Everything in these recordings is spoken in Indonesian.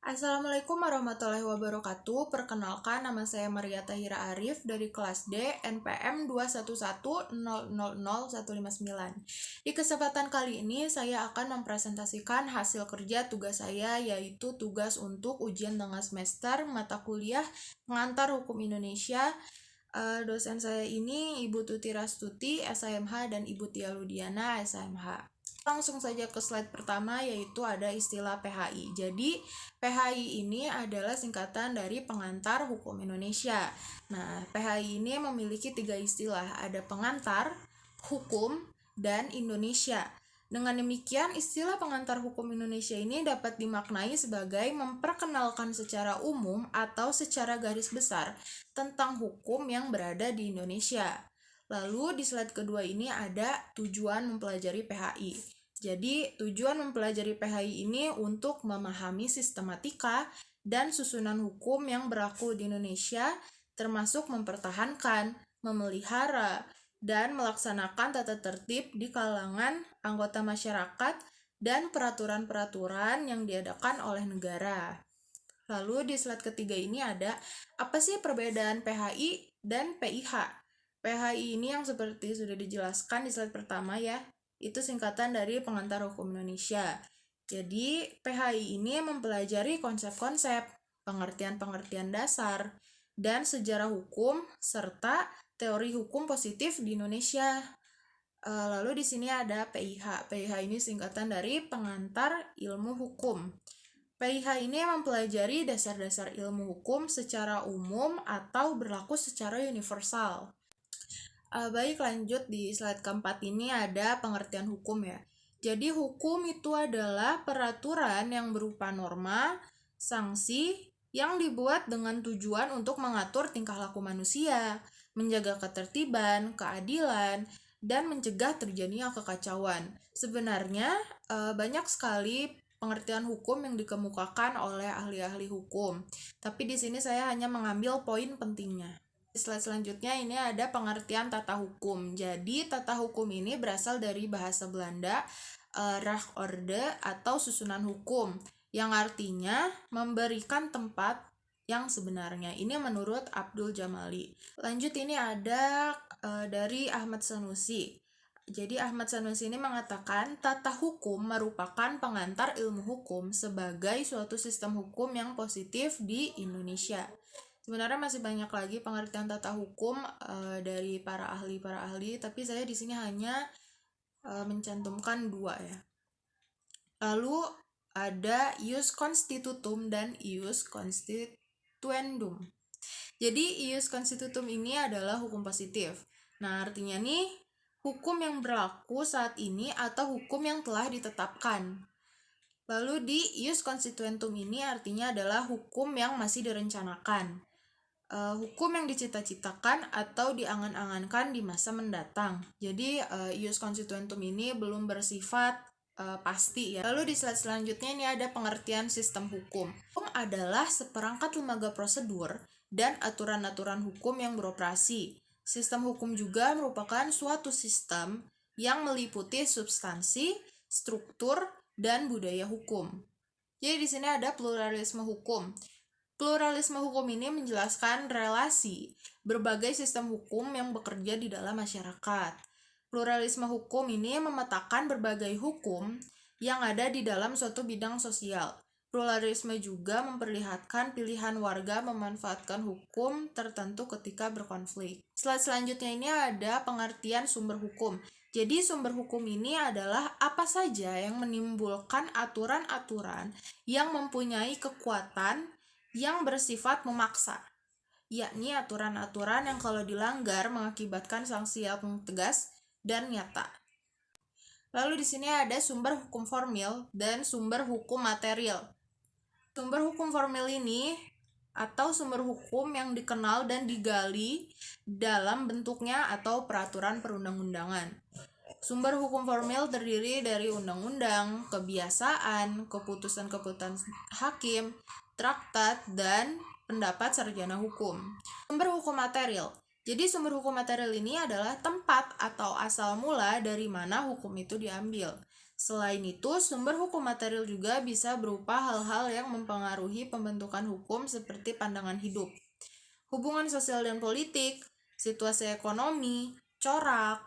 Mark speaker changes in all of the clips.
Speaker 1: Assalamualaikum warahmatullahi wabarakatuh. Perkenalkan, nama saya Maria Tahira Arif dari kelas D NPM 211000159. Di kesempatan kali ini saya akan mempresentasikan hasil kerja tugas saya, yaitu tugas untuk ujian tengah semester mata kuliah Pengantar Hukum Indonesia. Dosen saya ini Ibu Tuti Rastuti, SIMH, dan Ibu Tia Ludiana, SIMH. Langsung saja ke slide pertama, yaitu ada istilah PHI. Jadi, PHI ini adalah singkatan dari Pengantar Hukum Indonesia. Nah, PHI ini memiliki 3 istilah, ada pengantar, hukum, dan Indonesia. Dengan demikian, istilah Pengantar Hukum Indonesia ini dapat dimaknai sebagai memperkenalkan secara umum atau secara garis besar tentang hukum yang berada di Indonesia. Lalu di slide kedua ini ada tujuan mempelajari PHI. Jadi tujuan mempelajari PHI ini untuk memahami sistematika dan susunan hukum yang berlaku di Indonesia, termasuk mempertahankan, memelihara, dan melaksanakan tata tertib di kalangan anggota masyarakat dan peraturan-peraturan yang diadakan oleh negara. Lalu di slide ketiga ini ada apa sih perbedaan PHI dan PIH? PHI ini yang seperti sudah dijelaskan di slide pertama ya, itu singkatan dari Pengantar Hukum Indonesia. Jadi PHI ini mempelajari konsep-konsep, pengertian-pengertian dasar, dan sejarah hukum serta teori hukum positif di Indonesia. Lalu di sini ada PIH. PIH ini singkatan dari Pengantar Ilmu Hukum. PIH ini mempelajari dasar-dasar ilmu hukum secara umum atau berlaku secara universal. Baik, lanjut di slide keempat ini ada pengertian hukum ya. Jadi hukum itu adalah peraturan yang berupa norma, sanksi, yang dibuat dengan tujuan untuk mengatur tingkah laku manusia, menjaga ketertiban, keadilan, dan mencegah terjadinya kekacauan. Sebenarnya banyak sekali pengertian hukum yang dikemukakan oleh ahli-ahli hukum. Tapi di sini saya hanya mengambil poin pentingnya. Slide selanjutnya ini ada pengertian tata hukum. Jadi tata hukum ini berasal dari bahasa Belanda Rechtsorde atau susunan hukum, yang artinya memberikan tempat yang sebenarnya. Ini menurut Abdul Jamali. Lanjut ini ada dari Ahmad Sanusi. Jadi Ahmad Sanusi ini mengatakan tata hukum merupakan pengantar ilmu hukum sebagai suatu sistem hukum yang positif di Indonesia. Sebenarnya masih banyak lagi pengertian tata hukum dari para ahli, tapi saya di sini hanya mencantumkan 2 ya. Lalu ada ius constitutum dan ius constituendum. Jadi ius constitutum ini adalah hukum positif. Nah, artinya nih hukum yang berlaku saat ini atau hukum yang telah ditetapkan. Lalu di ius constituendum ini artinya adalah hukum yang masih direncanakan. Hukum yang dicita-citakan atau diangan-angankan di masa mendatang. Jadi ius constituendum ini belum bersifat pasti ya. Lalu di slide selanjutnya ini ada pengertian sistem hukum. Hukum adalah seperangkat lembaga prosedur dan aturan-aturan hukum yang beroperasi. Sistem hukum juga merupakan suatu sistem yang meliputi substansi, struktur, dan budaya hukum. Jadi di sini ada pluralisme hukum. Pluralisme hukum ini menjelaskan relasi berbagai sistem hukum yang bekerja di dalam masyarakat. Pluralisme hukum ini memetakan berbagai hukum yang ada di dalam suatu bidang sosial. Pluralisme juga memperlihatkan pilihan warga memanfaatkan hukum tertentu ketika berkonflik. Slide selanjutnya ini ada pengertian sumber hukum. Jadi sumber hukum ini adalah apa saja yang menimbulkan aturan-aturan yang mempunyai kekuatan yang bersifat memaksa, yakni aturan-aturan yang kalau dilanggar mengakibatkan sanksi yang tegas dan nyata. Lalu di sini ada sumber hukum formil dan sumber hukum material. Sumber hukum formil ini atau sumber hukum yang dikenal dan digali dalam bentuknya atau peraturan perundang-undangan. Sumber hukum formil terdiri dari undang-undang, kebiasaan, keputusan-keputusan hakim, traktat, dan pendapat sarjana hukum. Sumber hukum material. Jadi sumber hukum material ini adalah tempat atau asal mula dari mana hukum itu diambil. Selain itu, sumber hukum material juga bisa berupa hal-hal yang mempengaruhi pembentukan hukum seperti pandangan hidup, hubungan sosial dan politik, situasi ekonomi, corak,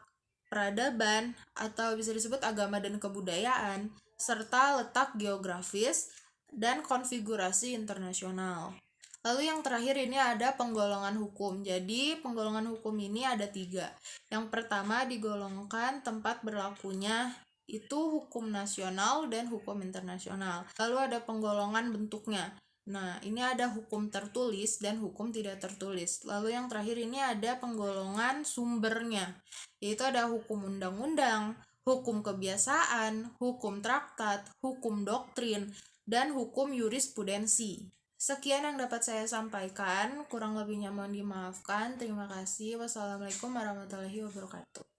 Speaker 1: peradaban, atau bisa disebut agama dan kebudayaan, serta letak geografis dan konfigurasi internasional. Lalu yang terakhir ini ada penggolongan hukum. Jadi penggolongan hukum ini ada 3. Yang pertama digolongkan tempat berlakunya itu hukum nasional dan hukum internasional. Lalu ada penggolongan bentuknya. Nah, ini ada hukum tertulis dan hukum tidak tertulis. Lalu yang terakhir ini ada penggolongan sumbernya, yaitu ada hukum undang-undang, hukum kebiasaan, hukum traktat, hukum doktrin, dan hukum jurisprudensi. Sekian yang dapat saya sampaikan, kurang lebihnya mohon dimaafkan. Terima kasih. Wassalamualaikum warahmatullahi wabarakatuh.